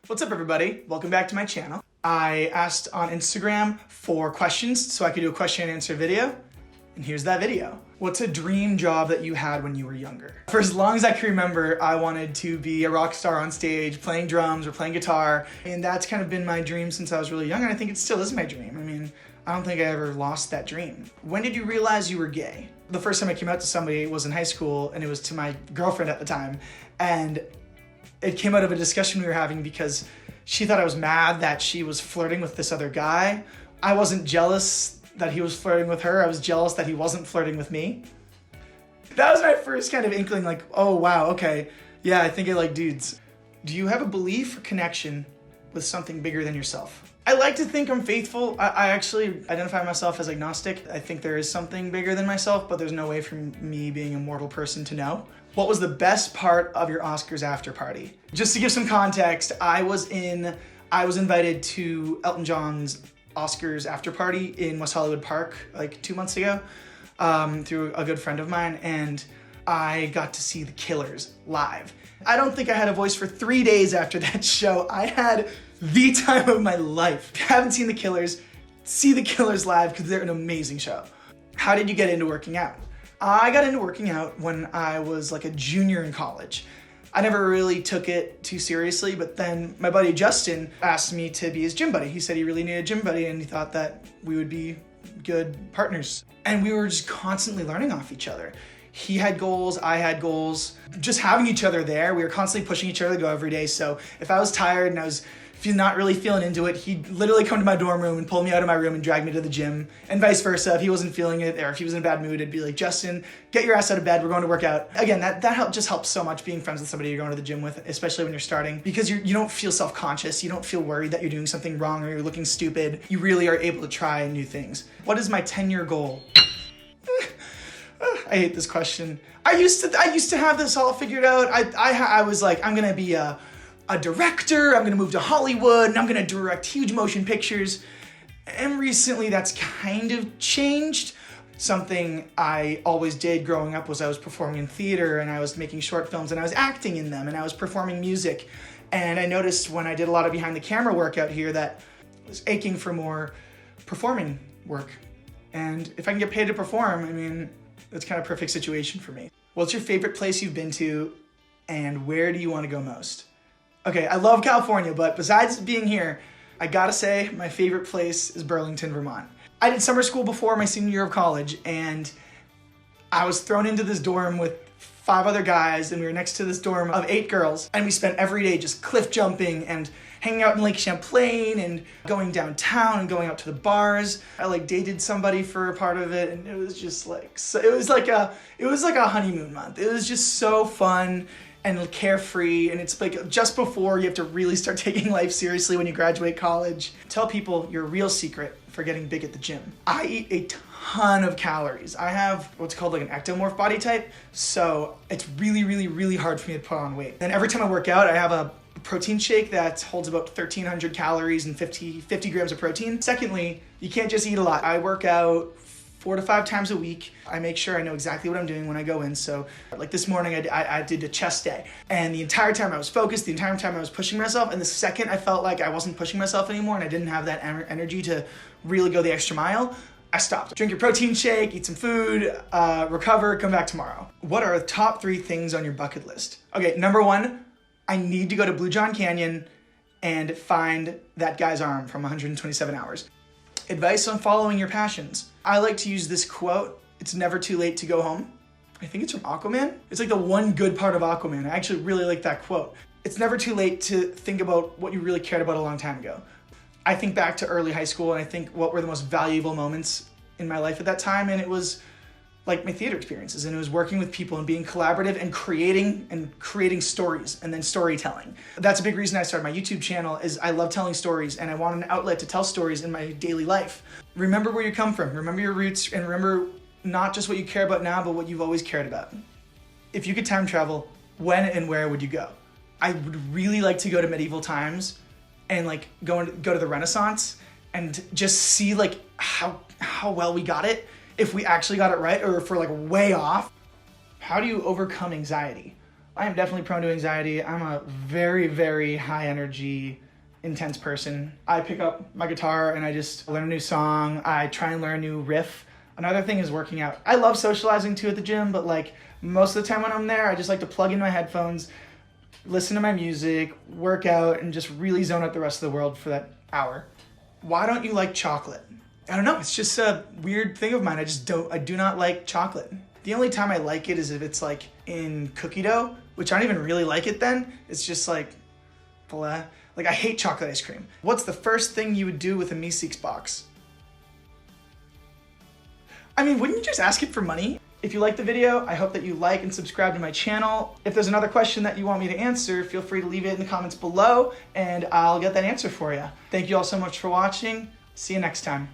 What's up, everybody? Welcome back to my channel. I asked on Instagram for questions so I could do a question and answer video, and here's that video. What's a dream job that you had when you were younger? For as long as I can remember, I wanted to be a rock star on stage, playing drums or playing guitar, and that's kind of been my dream since I was really young, and I think it still is my dream. I mean, I don't think I ever lost that dream. When did you realize you were gay? The first time I came out to somebody was in high school, and it was to my girlfriend at the time, and it came out of a discussion we were having because she thought I was mad that she was flirting with this other guy. I wasn't jealous that he was flirting with her. I was jealous that he wasn't flirting with me. That was my first kind of inkling, like, oh wow, okay, yeah, I think I like dudes. Do you have a belief or connection with something bigger than yourself? I like to think I'm faithful. I actually identify myself as agnostic. I think there is something bigger than myself, but there's no way for me being a mortal person to know. What was the best part of your Oscars after party? Just to give some context, I was invited to Elton John's Oscars after party in West Hollywood Park like 2 months ago through a good friend of mine, and I got to see the Killers live. I don't think I had a voice for 3 days after that show. I had the time of my life. If you haven't seen the Killers, see the Killers live because they're an amazing show. How did you get into working out? I got into working out when I was like a junior in college. I never really took it too seriously, but then my buddy Justin asked me to be his gym buddy. He said he really needed a gym buddy and he thought that we would be good partners. And we were just constantly learning off each other. He had goals, I had goals. Just having each other there, we were constantly pushing each other to go every day. So if I was tired and I was not really feeling into it, he'd literally come to my dorm room and pull me out of my room and drag me to the gym, and vice versa. If he wasn't feeling it or if he was in a bad mood, I'd be like, Justin, get your ass out of bed, we're going to work out. Again, that just helps so much being friends with somebody you're going to the gym with, especially when you're starting, because you don't feel self-conscious, you don't feel worried that you're doing something wrong or you're looking stupid. You really are able to try new things. What is my 10-year goal? I hate this question. I used to have this all figured out. I was like, I'm gonna be a director, I'm gonna move to Hollywood, and I'm gonna direct huge motion pictures. And recently that's kind of changed. Something I always did growing up was I was performing in theater, and I was making short films, and I was acting in them, and I was performing music. And I noticed when I did a lot of behind the camera work out here that I was aching for more performing work. And if I can get paid to perform, I mean, that's kind of a perfect situation for me. What's your favorite place you've been to, and where do you want to go most? Okay, I love California, but besides being here, I gotta say my favorite place is Burlington, Vermont. I did summer school before my senior year of college, and I was thrown into this dorm with 5 other guys, and we were next to this dorm of 8 girls, and we spent every day just cliff jumping and hanging out in Lake Champlain and going downtown and going out to the bars. I dated somebody for a part of it, and it was just like, so it was like a honeymoon month. It was just so fun and carefree, and it's like just before you have to really start taking life seriously when you graduate college. Tell people your real secret for getting big at the gym. I eat a ton of calories. I have what's called like an ectomorph body type, so it's really, really, really hard for me to put on weight. And every time I work out, I have a protein shake that holds about 1,300 calories and 50 grams of protein. Secondly, you can't just eat a lot. I work out 4 to 5 times a week. I make sure I know exactly what I'm doing when I go in. So like this morning, I did a chest day, and the entire time I was focused, the entire time I was pushing myself, and the second I felt like I wasn't pushing myself anymore and I didn't have that energy to really go the extra mile, I stopped. Drink your protein shake, eat some food, recover, come back tomorrow. What are the top 3 things on your bucket list? Okay, number 1, I need to go to Blue John Canyon and find that guy's arm from 127 Hours. Advice on following your passions. I like to use this quote, it's never too late to go home. I think it's from Aquaman. It's like the one good part of Aquaman. I actually really like that quote. It's never too late to think about what you really cared about a long time ago. I think back to early high school, and I think what were the most valuable moments in my life at that time, and it was like my theater experiences, and it was working with people and being collaborative and creating stories and then storytelling. That's a big reason I started my YouTube channel, is I love telling stories and I want an outlet to tell stories in my daily life. Remember where you come from, remember your roots, and remember not just what you care about now, but what you've always cared about. If you could time travel, when and where would you go? I would really like to go to medieval times and go to the Renaissance and just see how well we got it. If we actually got it right, or if we're way off. How do you overcome anxiety? I am definitely prone to anxiety. I'm a very, very high energy, intense person. I pick up my guitar and I just learn a new song. I try and learn a new riff. Another thing is working out. I love socializing too at the gym, but like most of the time when I'm there, I just like to plug in my headphones, listen to my music, work out, and just really zone out the rest of the world for that hour. Why don't you like chocolate? I don't know, it's just a weird thing of mine. I do not like chocolate. The only time I like it is if it's like in cookie dough, which I don't even really like it then. It's just like, blah. Like I hate chocolate ice cream. What's the first thing you would do with a Meeseeks box? I mean, wouldn't you just ask it for money? If you liked the video, I hope that you like and subscribe to my channel. If there's another question that you want me to answer, feel free to leave it in the comments below and I'll get that answer for you. Thank you all so much for watching. See you next time.